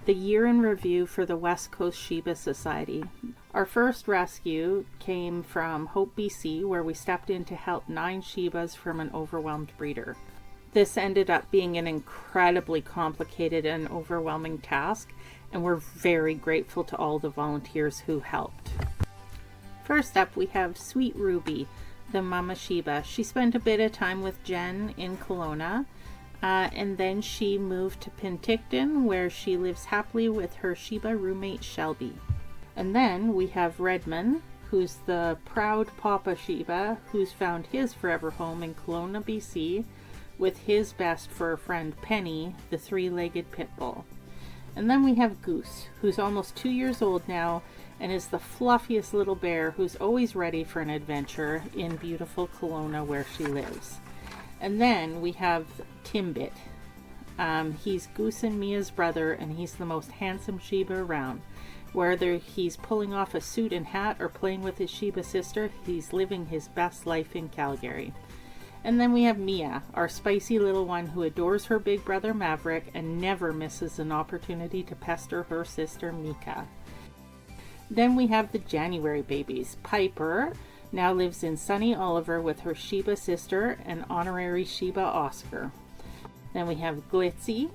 The year in review for the West Coast Shiba Society. Our first rescue came from Hope, BC, where we stepped in to help 9 Shibas from an overwhelmed breeder. This ended up being an incredibly complicated and overwhelming task, and we're very grateful to all the volunteers who helped. First up, we have Sweet Ruby, the Mama Shiba. She spent a bit of time with Jen in Kelowna, and then she moved to Penticton, where she lives happily with her Shiba roommate Shelby. And then we have Redmond, who's the proud Papa Shiba, who's found his forever home in Kelowna, BC, with his best fur friend Penny, the 3-legged pit bull. And then we have Goose, who's almost 2 years old now and is the fluffiest little bear who's always ready for an adventure in beautiful Kelowna where she lives. And then we have Timbit. He's Goose and Mia's brother, and he's the most handsome Shiba around. Whether he's pulling off a suit and hat or playing with his Shiba sister, he's living his best life in Calgary. And then we have Mia, our spicy little one who adores her big brother Maverick and never misses an opportunity to pester her sister Mika. Then we have the January babies. Piper now lives in sunny Oliver with her Shiba sister and honorary Shiba Oscar. Then we have Glitzy.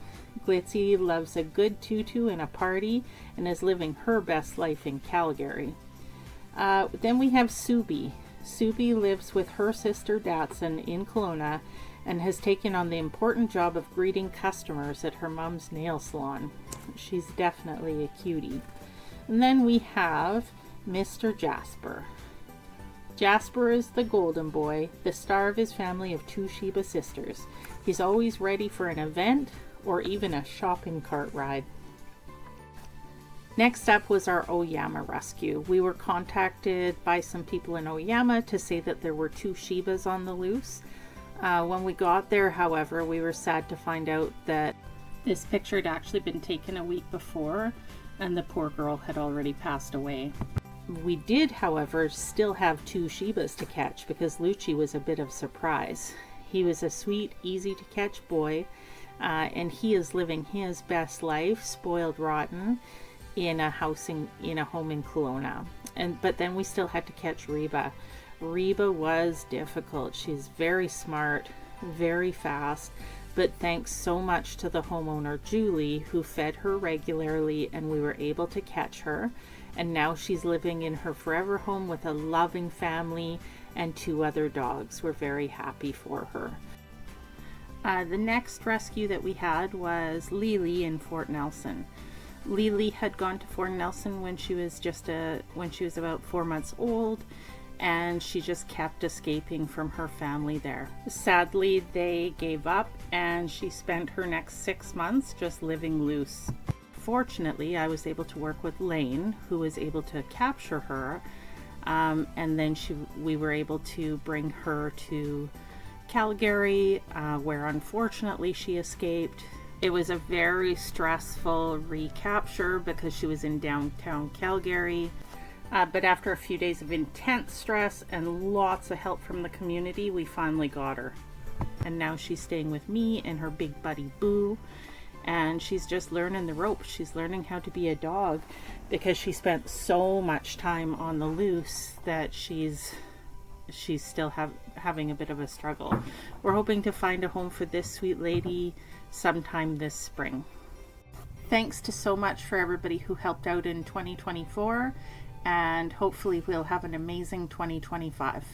Glitzy loves a good tutu and a party and is living her best life in Calgary. Then we have Subi. Subi lives with her sister Datsun in Kelowna and has taken on the important job of greeting customers at her mom's nail salon. She's definitely a cutie. And then we have Mr. Jasper. Jasper is the golden boy, the star of his family of 2 Shiba sisters. He's always ready for an event or even a shopping cart ride. Next up was our Oyama rescue. We were contacted by some people in Oyama to say that there were 2 Shibas on the loose. When we got there, however, we were sad to find out that this picture had actually been taken a week before and the poor girl had already passed away. We did, however, still have 2 Shibas to catch because Lucci was a bit of a surprise. He was a sweet, easy to catch boy, and he is living his best life, spoiled rotten, in a home in Kelowna. But then we still had to catch Reba. Reba was difficult. She's very smart, very fast, but thanks so much to the homeowner Julie, who fed her regularly, and we were able to catch her. And now she's living in her forever home with a loving family and 2 other dogs. We're very happy for her. The next rescue that we had was Lily in Fort Nelson. Lily had gone to Fort Nelson when she was about 4 months old, and she just kept escaping from her family there. Sadly, they gave up, and she spent her next 6 months just living loose. Fortunately, I was able to work with Lane, who was able to capture her, and then we were able to bring her to Calgary, where unfortunately she escaped. It was a very stressful recapture because she was in downtown Calgary, but after a few days of intense stress and lots of help from the community, we finally got her. And now she's staying with me and her big buddy Boo. And she's just learning the ropes. She's learning how to be a dog because she spent so much time on the loose that she's still having a bit of a struggle. We're hoping to find a home for this sweet lady sometime this spring. Thanks to so much for everybody who helped out in 2024, and hopefully we'll have an amazing 2025.